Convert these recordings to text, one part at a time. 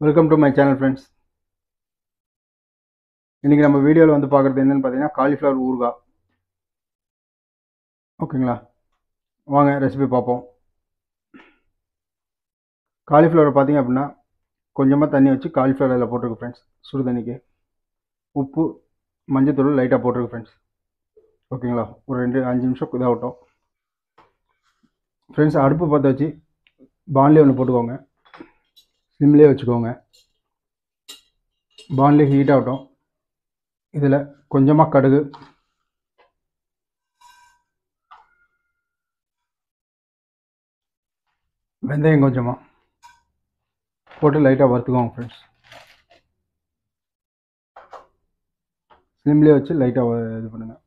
Welcome to my channel friends. இன்றைக்கி நம்ம வீடியோவில் வந்து பார்க்குறது என்னென்னு பார்த்தீங்கன்னா காலிஃப்ளவர் ஊறுகாய். ஓகேங்களா, வாங்க ரெசிபி பார்ப்போம். காலிஃப்ளவர் பார்த்தீங்க அப்படின்னா கொஞ்சமாக தண்ணி வச்சு காலிஃப்ளவர் அதில் போட்டிருக்கு ஃப்ரெண்ட்ஸ். சுடு தண்ணிக்கு உப்பு மஞ்சத்தூள் லைட்டாக போட்டிருக்கு ஃப்ரெண்ட்ஸ். ஓகேங்களா, ஒரு 5 நிமிஷம் இதாகட்டும் ஃப்ரெண்ட்ஸ். அடுப்பு பற்ற வச்சு பாண்ட்லி ஒன்று போட்டுக்கோங்க, சிம்லேயே வச்சுக்கோங்க. பாண்ட்லி ஹீட் ஆகட்டும். இதில் கொஞ்சமாக கடுகு, வெந்தயம் கொஞ்சமாக போட்டு லைட்டாக வறுத்துக்கோங்க ஃப்ரெண்ட்ஸ். சிம்லேயே வச்சு லைட்டாக இது பண்ணுங்கள்.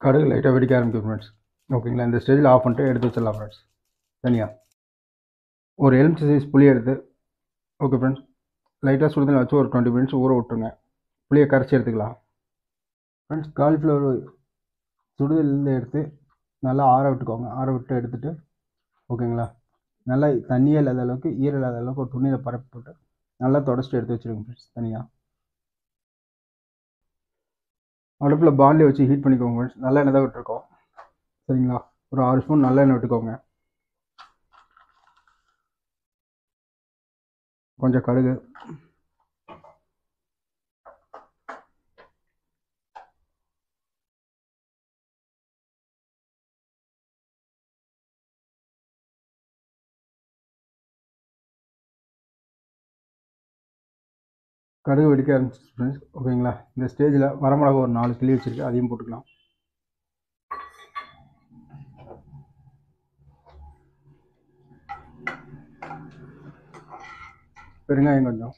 கடுகு லைட்டாக வெடிக்க ஆரம்பிக்கும் ஃப்ரெண்ட்ஸ். ஓகேங்களா, இந்த ஸ்டேஜில் ஆஃப் பண்ணிட்டு எடுத்து வச்சிடலாம் ஃப்ரெண்ட்ஸ். தனியாக ஒரு எலுமிச்சை சைஸ் புளி எடுத்து, ஓகே ஃப்ரெண்ட்ஸ், லைட்டாக சுடுதண்ணி வச்சு ஒரு 20 மினிட்ஸ் ஊற விட்டுருங்க. புளியை கரைச்சி எடுத்துக்கலாம் ஃப்ரெண்ட்ஸ். காலிஃப்ளவர் சுடுதண்ணிலேருந்து எடுத்து நல்லா ஆற விட்டுக்கோங்க. ஆற விட்டு எடுத்துகிட்டு ஓகேங்களா, நல்லா தண்ணியே இல்லாத அளவுக்கு ஈரம் இல்லாத அளவுக்கு ஒரு துணியில் பரப்பி போட்டு நல்லா தொடச்சிட்டு எடுத்து வச்சுருங்க ஃப்ரெண்ட்ஸ். தனியாக அடுப்பில் பாண்ட்லி வச்சு ஹீட் பண்ணிக்கோங்க ஃப்ரெண்ட்ஸ். நல்ல எண்ணெய் தான் விட்டுருக்கோம், சரிங்களா. ஒரு 6 ஸ்பூன் நல்ல எண்ணெய் விட்டுக்கோங்க. கொஞ்சம் கடுகு, கடுகு வெடிக்க ஆரம்பிச்சிச்சு ஃப்ரெண்ட்ஸ். ஓகேங்களா, இந்த ஸ்டேஜில் வரமிளகா ஒரு 4 கிள்ளி வச்சுருக்கு, அதையும் போட்டுக்கலாம். பெருங்காயம் கொஞ்சம்,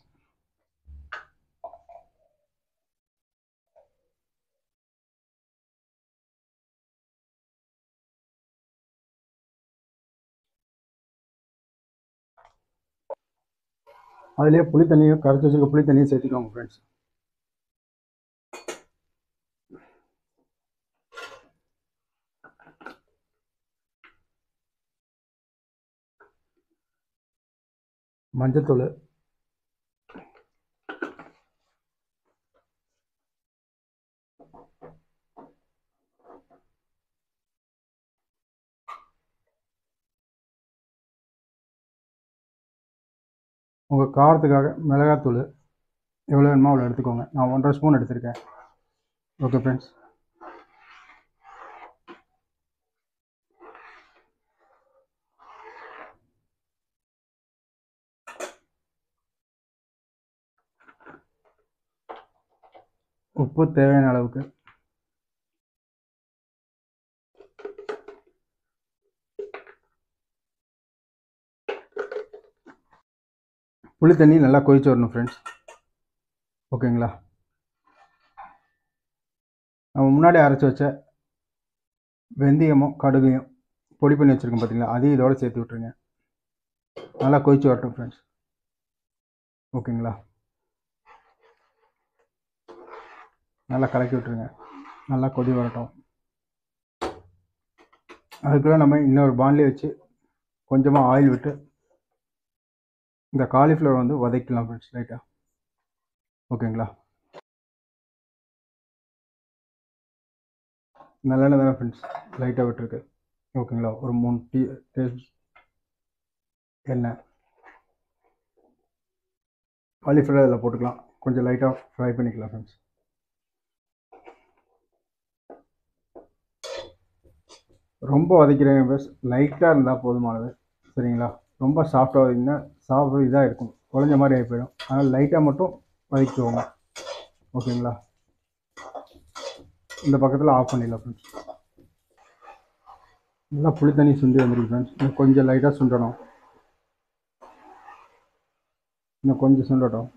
அதுலேயே புளி தண்ணியும் கரைச்சி வச்சுருக்க புளி தண்ணியும் சேர்த்துக்கோங்க ஃப்ரெண்ட்ஸ். மஞ்சத்தூள், உங்கள் காரத்துக்காக மிளகாத்தூள் எவ்வளோ வேணுமோ அவ்வளோ எடுத்துக்கோங்க. நான் 1.5 ஸ்பூன் எடுத்திருக்கேன். ஓகே ஃப்ரெண்ட்ஸ், உப்பு தேவையான அளவுக்கு, புளி தண்ணி நல்லா கொதிச்சு வரணும் ஃப்ரெண்ட்ஸ். ஓகேங்களா, நம்ம முன்னாடி அரைச்சி வச்ச வெந்தயமும் கடுகையும் பொடி பண்ணி வச்சுருக்கோம் பார்த்தீங்களா, அதையும் இதோட சேர்த்து விட்ருங்க. நல்லா கொதிச்சு வரட்டும் ஃப்ரெண்ட்ஸ். ஓகேங்களா, நல்லா கலக்கி விட்ருங்க. நல்லா கொதி வரட்டும். அதுக்குள்ளே நம்ம இன்னொரு பாண்ட்லி வச்சு கொஞ்சமாக ஆயில் விட்டு இந்த காலிஃப்ளவர் வந்து வதக்கலாம் ஃப்ரெண்ட்ஸ் லைட்டாக. ஓகேங்களா, நல்லெண்ணெய் தானே ஃப்ரெண்ட்ஸ் லைட்டாக விட்டுருக்கு. ஓகேங்களா, ஒரு 3 டேபிள் எண்ணெய் காலிஃப்ளவர் அதில் போட்டுக்கலாம். கொஞ்சம் லைட்டாக ஃப்ரை பண்ணிக்கலாம் ஃப்ரெண்ட்ஸ். ரொம்ப வதக்கிறேங்க ஃப்ரெண்ட்ஸ், லைட்டாக இருந்தால் போதுமானது, சரிங்களா. ரொம்ப சாஃப்டாக வதக்கிங்கன்னா சாப்பிட்றது இதாக இருக்கும், குழஞ்ச மாதிரி ஆகி போயிடும். அதனால் லைட்டாக மட்டும் வதக்கிக்கோங்க. ஓகேங்களா, இந்த பக்கத்தில் ஆஃப் பண்ணிடலாம் ஃப்ரெண்ட்ஸ். நல்லா புளி தண்ணி சுண்டி வந்துருக்கு ஃப்ரெண்ட்ஸ். இன்னும் கொஞ்சம் லைட்டாக சுண்டணும், இன்னும் கொஞ்சம் சுண்டட்டும்.